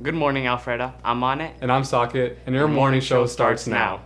Good morning, Alpharetta. I'm on it. And I'm Socket, and your morning show starts now.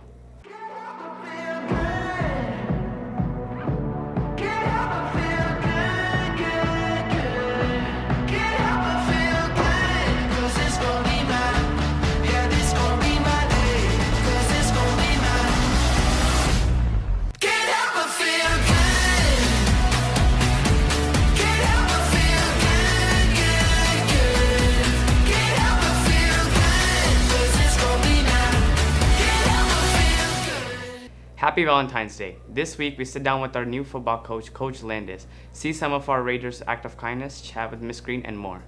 Happy Valentine's Day. This week, we sit down with our new football coach, Coach Landis, see some of our Raiders' act of kindness, chat with Miss Green, and more.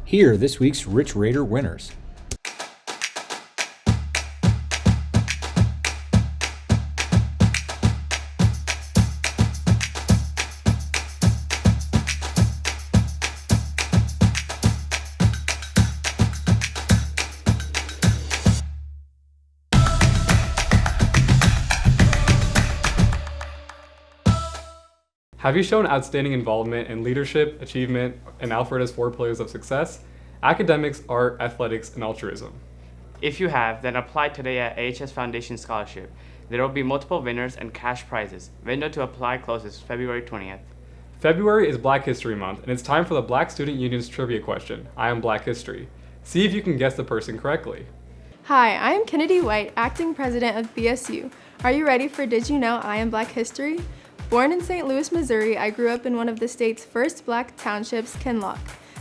Here are this week's Rich Raider winners. Have you shown outstanding involvement in leadership, achievement, and Alpharetta's 4 pillars of success? Academics, art, athletics, and altruism. If you have, then apply today at AHS Foundation Scholarship. There will be multiple winners and cash prizes. Window to apply closes February 20th. February is Black History Month, and it's time for the Black Student Union's trivia question, I am Black History. See if you can guess the person correctly. Hi, I am Kennedy White, Acting President of BSU. Are you ready for Did You Know I Am Black History? Born in St. Louis, Missouri, I grew up in one of the state's first Black townships, Kinloch.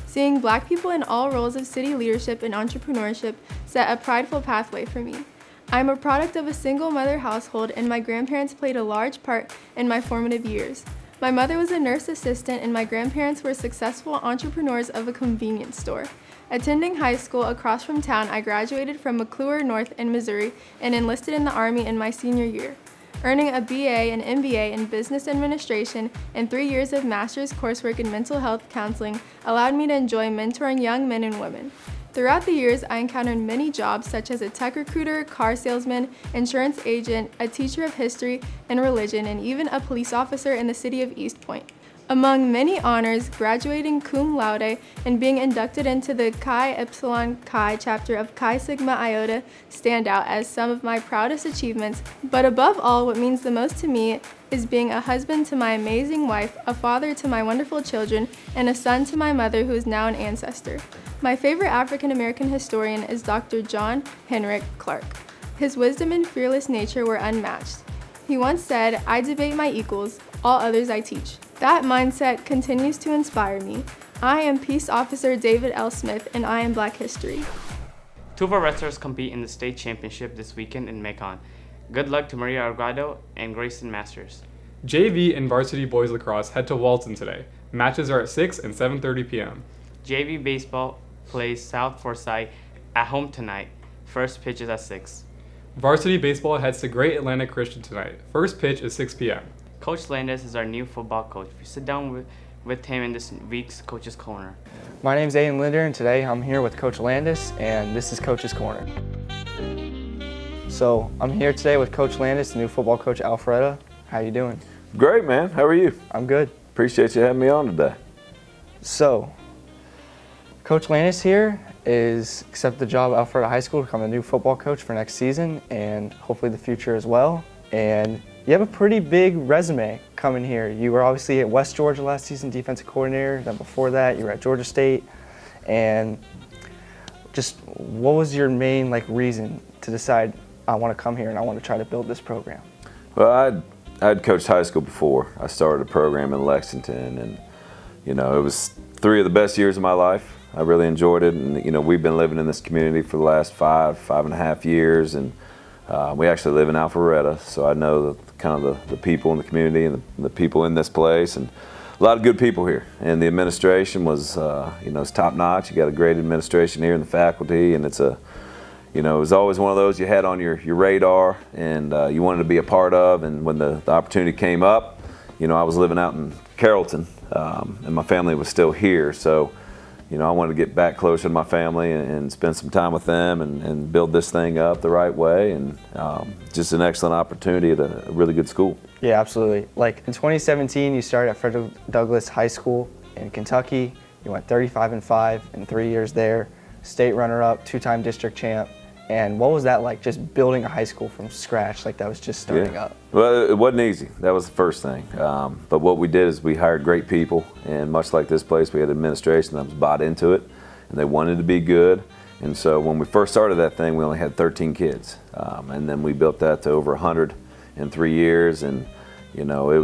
Seeing Black people in all roles of city leadership and entrepreneurship set a prideful pathway for me. I'm a product of a single mother household, and my grandparents played a large part in my formative years. My mother was a nurse assistant, and my grandparents were successful entrepreneurs of a convenience store. Attending high school across from town, I graduated from McClure North in Missouri and enlisted in the Army in my senior year. Earning a BA and MBA in Business Administration and 3 years of master's coursework in mental health counseling allowed me to enjoy mentoring young men and women. Throughout the years, I encountered many jobs such as a tech recruiter, car salesman, insurance agent, a teacher of history and religion, and even a police officer in the city of East Point. Among many honors, graduating cum laude and being inducted into the Chi Epsilon Chi chapter of Chi Sigma Iota stand out as some of my proudest achievements, but above all, what means the most to me is being a husband to my amazing wife, a father to my wonderful children, and a son to my mother who is now an ancestor. My favorite African American historian is Dr. John Henrik Clark. His wisdom and fearless nature were unmatched. He once said, "I debate my equals, all others I teach." That mindset continues to inspire me. I am Peace Officer David L. Smith, and I am Black History. 2 of our wrestlers compete in the state championship this weekend in Macon. Good luck to Maria Argado and Grayson Masters. JV and varsity boys lacrosse head to Walton today. Matches are at 6 and 7:30 p.m. JV baseball plays South Forsyth at home tonight. First pitch is at 6. Varsity baseball heads to Great Atlantic Christian tonight. First pitch is 6 p.m. Coach Landis is our new football coach. We sit down with him in this week's Coach's Corner. My name's Aiden Linder, and today I'm here with Coach Landis, and this is Coach's Corner. So I'm here today with Coach Landis, the new football coach, Alpharetta. How you doing? Great, man. How are you? I'm good. Appreciate you having me on today. So, Coach Landis here is accepted the job at Alpharetta High School to become the new football coach for next season and hopefully the future as well. And you have a pretty big resume coming here. You were obviously at West Georgia last season, defensive coordinator. Then before that, you were at Georgia State. And just what was your main reason to decide I want to come here and I want to try to build this program? Well, I'd coached high school before. I started a program in Lexington, and it was 3 of the best years of my life. I really enjoyed it, and we've been living in this community for the last 5.5 years, and we actually live in Alpharetta, so I know the people in the community and the people in this place, and a lot of good people here. And the administration was, it's top notch. You got a great administration here in the faculty, and it was always one of those you had on your radar and you wanted to be a part of. And when the opportunity came up, I was living out in Carrollton, and my family was still here, so. I wanted to get back closer to my family and spend some time with them and build this thing up the right way, and just an excellent opportunity at a really good school. Yeah, absolutely. In 2017, you started at Frederick Douglass High School in Kentucky. You went 35-5 in 3 years there. state runner-up, 2-time district champ. And what was that like, just building a high school from scratch, like that was just starting up? Well, it wasn't easy. That was the first thing. But what we did is we hired great people, and much like this place, we had administration that was bought into it, and they wanted to be good. And so when we first started that thing, we only had 13 kids. And then we built that to over 100 in 3 years. And you know, it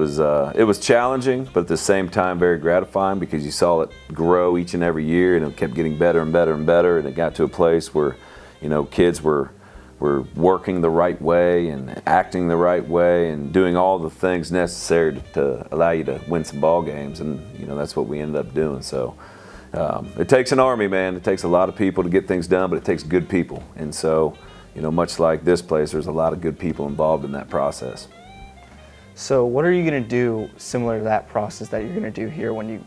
was challenging, but at the same time very gratifying, because you saw it grow each and every year, and it kept getting better and better and better. And it got to a place where, you know, kids were working the right way and acting the right way and doing all the things necessary to allow you to win some ball games. And you know, that's what we ended up doing. So it takes an army, man. It takes a lot of people to get things done, but it takes good people. And so, you know, much like this place, there's a lot of good people involved in that process. So what are you going to do similar to that process that you're going to do here when you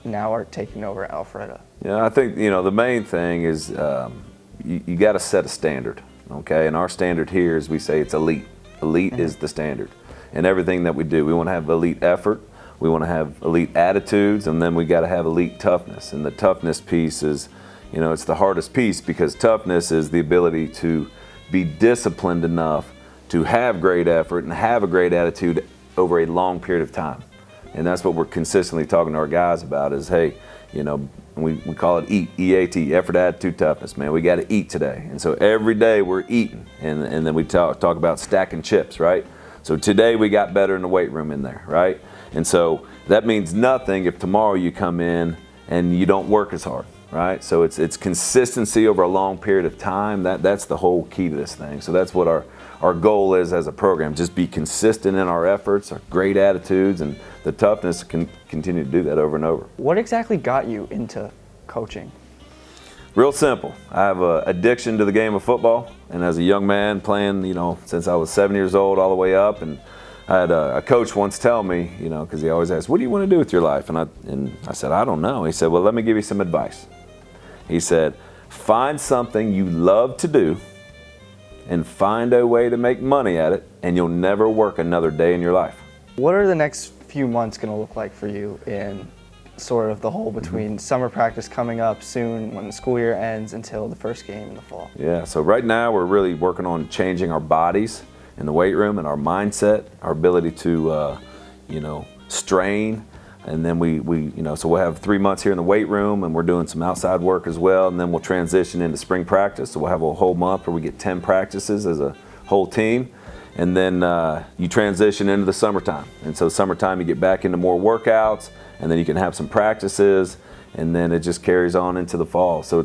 now are taking over Alpharetta? Yeah, I think, you know, the main thing is you got to set a standard, okay? And our standard here is we say it's elite. Elite is the standard. And everything that we do, we want to have elite effort, we want to have elite attitudes, and then we got to have elite toughness. And the toughness piece is, you know, it's the hardest piece, because toughness is the ability to be disciplined enough to have great effort and have a great attitude over a long period of time. And that's what we're consistently talking to our guys about is, hey, you know, we call it EAT, EAT, effort, attitude, toughness, man. We got to eat today. And so every day we're eating. And then we talk about stacking chips, right? So today we got better in the weight room in there, right? And so that means nothing if tomorrow you come in and you don't work as hard, right? So it's consistency over a long period of time. That's the whole key to this thing. So that's what our goal is as a program. Just be consistent in our efforts, our great attitudes, and the toughness can continue to do that over and over. What exactly got you into coaching? Real simple. I have an addiction to the game of football, and as a young man playing, you know, since I was 7 years old all the way up, and I had a coach once tell me, you know, because he always asked, what do you want to do with your life? And I said, I don't know. He said, well, let me give you some advice. He said, find something you love to do and find a way to make money at it, and you'll never work another day in your life. What are the next few months going to look like for you in sort of the hole between summer practice coming up soon when the school year ends until the first game in the fall? Yeah, so right now we're really working on changing our bodies in the weight room and our mindset, our ability to, you know, strain. And then we you know, so we'll have 3 months here in the weight room, and we're doing some outside work as well, and then we'll transition into spring practice. So we'll have a whole month where we get 10 practices as a whole team, and then you transition into the summertime. And so summertime you get back into more workouts, and then you can have some practices, and then it just carries on into the fall. So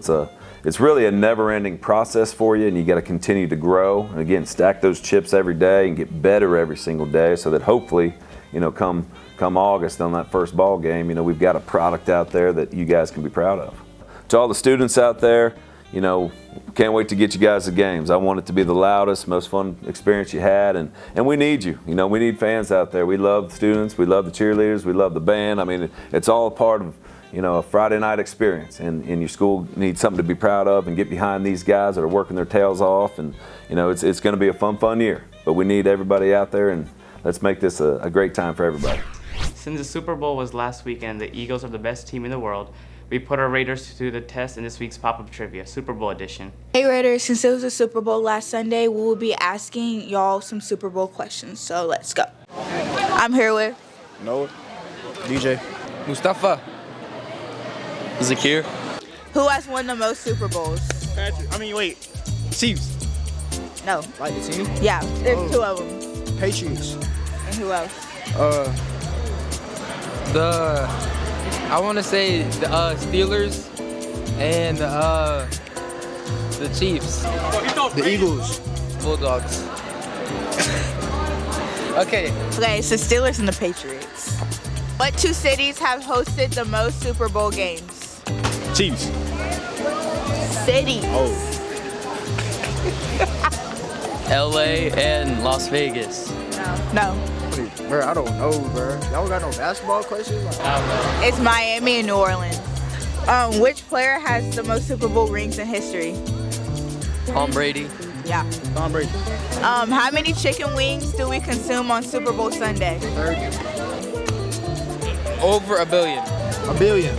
it's really a never-ending process for you, and you got to continue to grow, and again, stack those chips every day and get better every single day, so that hopefully, you know, come August on that first ball game, you know, we've got a product out there that you guys can be proud of. To all the students out there, you know, can't wait to get you guys to games. I want it to be the loudest, most fun experience you had, and we need you. You know, we need fans out there. We love the students, we love the cheerleaders, we love the band. I mean, it's all a part of, you know, a Friday night experience, and your school needs something to be proud of and get behind these guys that are working their tails off, and you know, it's going to be a fun year. But we need everybody out there, and let's make this a great time for everybody. Since the Super Bowl was last weekend and the Eagles are the best team in the world, we put our Raiders to the test in this week's Pop-Up Trivia, Super Bowl edition. Hey Raiders, since it was the Super Bowl last Sunday, we will be asking y'all some Super Bowl questions, so let's go. I'm here with Noah, DJ, Mustafa, Zakir. who has won the most Super Bowls? Chiefs, No. like the team, Yeah, there's two of them. Patriots, And who else? I want to say the Steelers and the Chiefs. the Eagles, Bulldogs. Okay. Okay, it's the Steelers and the Patriots. What two cities have hosted the most Super Bowl games? Chiefs. Cities. Oh, LA and Las Vegas. No. bro, I don't know, bro. Y'all got no basketball questions? Like, It's Miami and New Orleans. Which player has the most Super Bowl rings in history? Tom Brady. Yeah. Tom Brady. How many chicken wings do we consume on Super Bowl Sunday? 30. Over a billion. A billion.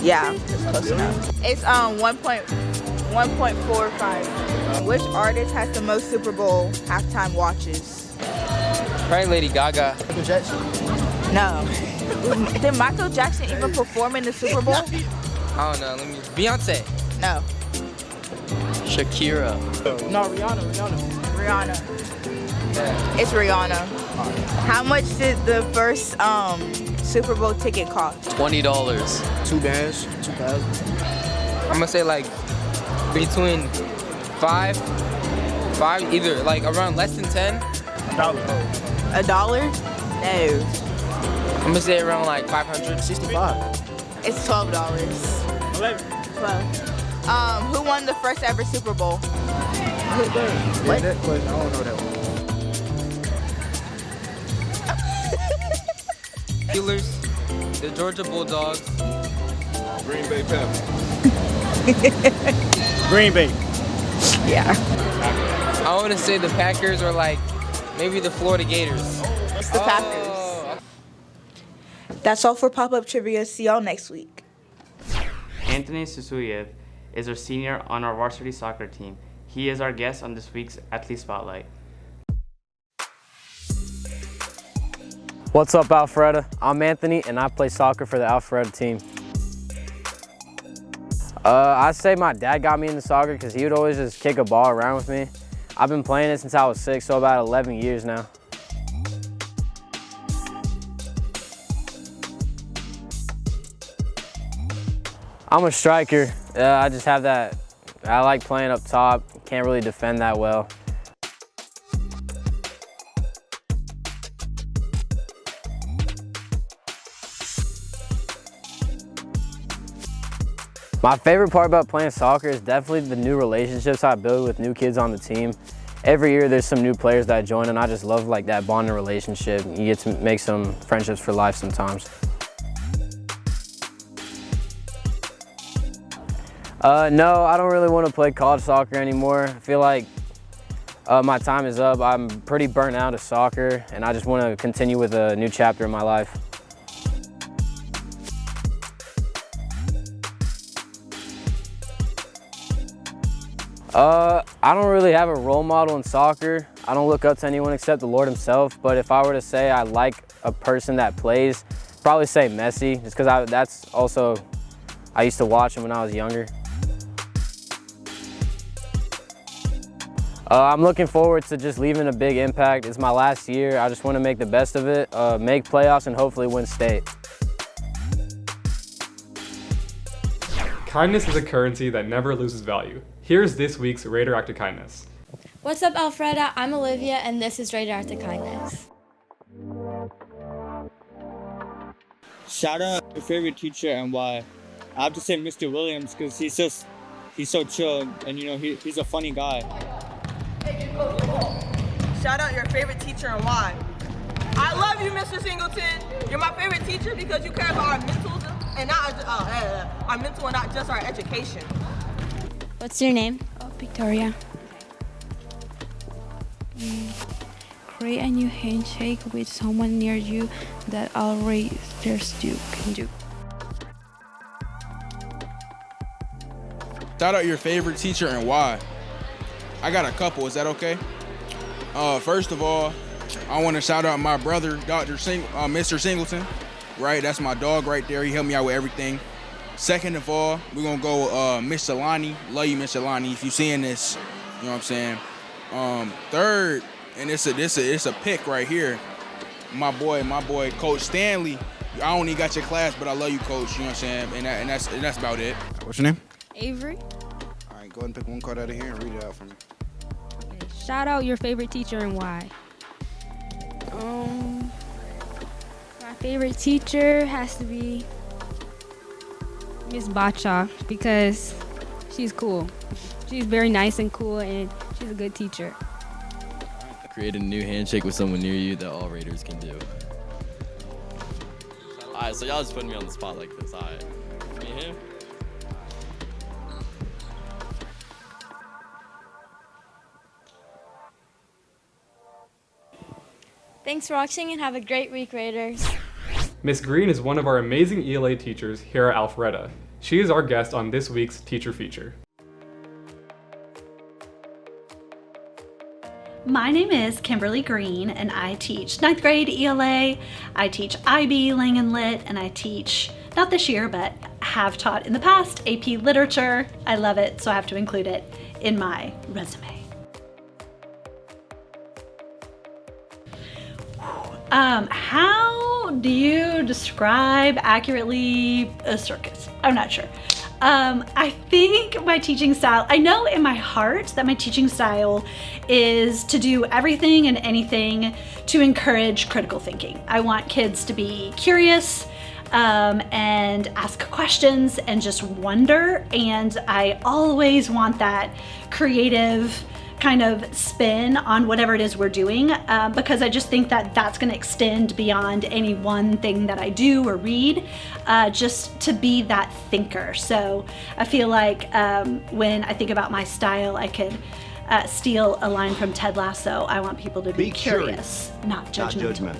Yeah. Close enough. It's 1.45. Which artist has the most Super Bowl halftime watches? Probably Lady Gaga. Michael Jackson. No. Did Michael Jackson even perform in the Super Bowl? I don't know. Beyonce. No. Shakira. No, Rihanna. Rihanna. It's Rihanna. How much did the first Super Bowl ticket cost? $20. $2, 2,000. I'm gonna say like between five, either like around less than 10. $1? No. I'm gonna say around like 565. It's $12. 12. Who won the first ever Super Bowl? Yeah, that question, I don't know that one. Steelers, the Georgia Bulldogs. Green Bay Packers. Green Bay. Yeah. I want to say the Packers or like maybe the Florida Gators. It's the Packers. That's all for pop-up trivia. See y'all next week. Anthony Susuyev is our senior on our varsity soccer team. He is our guest on this week's Athlete Spotlight. What's up, Alpharetta? I'm Anthony, and I play soccer for the Alpharetta team. I'd say my dad got me into soccer because he would always just kick a ball around with me. I've been playing it since I was 6, so about 11 years now. I'm a striker. I just have that, I like playing up top, can't really defend that well. My favorite part about playing soccer is definitely the new relationships I build with new kids on the team. Every year there's some new players that join, and I just love like that bonding relationship. You get to make some friendships for life sometimes. No, I don't really want to play college soccer anymore. I feel like my time is up. I'm pretty burnt out of soccer, and I just want to continue with a new chapter in my life. I don't really have a role model in soccer. I don't look up to anyone except the Lord himself, but if I were to say I like a person that plays, I'd probably say Messi, just because that's also, I used to watch him when I was younger. I'm looking forward to just leaving a big impact. It's my last year. I just want to make the best of it, make playoffs, and hopefully win state. Kindness is a currency that never loses value. Here's this week's Raider Act of Kindness. What's up, Alpharetta? I'm Olivia, and this is Raider Act of Kindness. Shout out your favorite teacher and why. I have to say Mr. Williams because he's so chill and you know he's a funny guy. Shout out your favorite teacher and why. I love you, Mr. Singleton. You're my favorite teacher because you care about our mental and not our mental and not just our education. What's your name? Victoria. Create a new handshake with someone near you that all raiders can do. Shout out your favorite teacher and why. I got a couple, is that okay? First of all, I want to shout out my brother, Mr. Singleton. Right, that's my dog right there. He helped me out with everything. Second of all, we're gonna go Miss Solani. Love you, Miss Solani. If you're seeing this, you know what I'm saying. Third, and it's a pick right here. My boy, Coach Stanley. I only got your class, but I love you, Coach. You know what I'm saying. And that's about it. What's your name? Avery. All right, go ahead and pick one card out of here and read it out for me. Okay. Shout out your favorite teacher and why. My favorite teacher has to be Miss Bacha because she's cool. She's very nice and cool, and she's a good teacher. Create a new handshake with someone near you that all Raiders can do. Alright, so y'all just putting me on the spot like this. Alright. Me and him? Thanks for watching and have a great week, Raiders. Miss Green is one of our amazing ELA teachers here at Alpharetta. She is our guest on this week's Teacher Feature. My name is Kimberly Green, and I teach 9th grade ELA, I teach IB, Lang and Lit, and I teach, not this year, but have taught in the past, AP Literature. I love it, so I have to include it in my resume. How do you describe accurately a circus? I'm not sure. I think my teaching style, I know in my heart that my teaching style is to do everything and anything to encourage critical thinking. I want kids to be curious and ask questions and just wonder, and I always want that creative kind of spin on whatever it is we're doing, because I just think that that's going to extend beyond any one thing that I do or read, just to be that thinker. So I feel like when I think about my style, I could steal a line from Ted Lasso. I want people to be curious, not judgmental.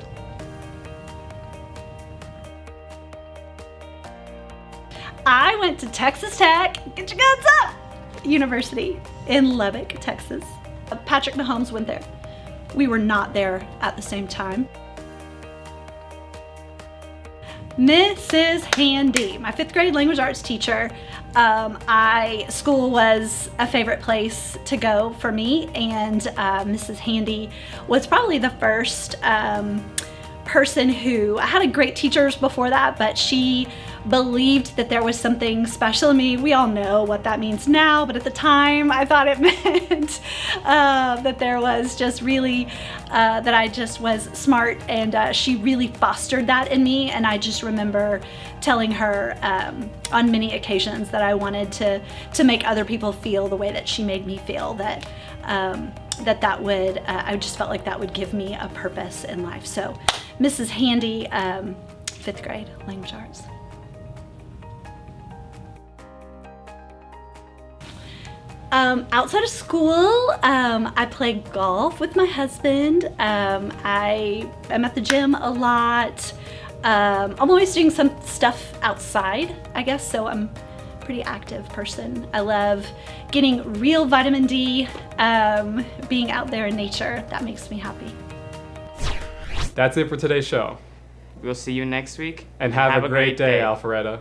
I went to Texas Tech, get your guns up, University in Lubbock, Texas. Patrick Mahomes went there. We were not there at the same time. Mrs. Handy, my 5th grade language arts teacher. School was a favorite place to go for me, and Mrs. Handy was probably the first person who, I had great teachers before that, but she believed that there was something special in me. We all know what that means now, but at the time I thought it meant that there was just really, that I just was smart, and she really fostered that in me. And I just remember telling her on many occasions that I wanted to make other people feel the way that she made me feel, that that would, I just felt like that would give me a purpose in life. So Mrs. Handy, 5th grade language arts. Outside of school, I play golf with my husband. I am at the gym a lot. I'm always doing some stuff outside, I guess, so I'm a pretty active person. I love getting real vitamin D, being out there in nature. That makes me happy. That's it for today's show. We'll see you next week. And have a great day, Alpharetta.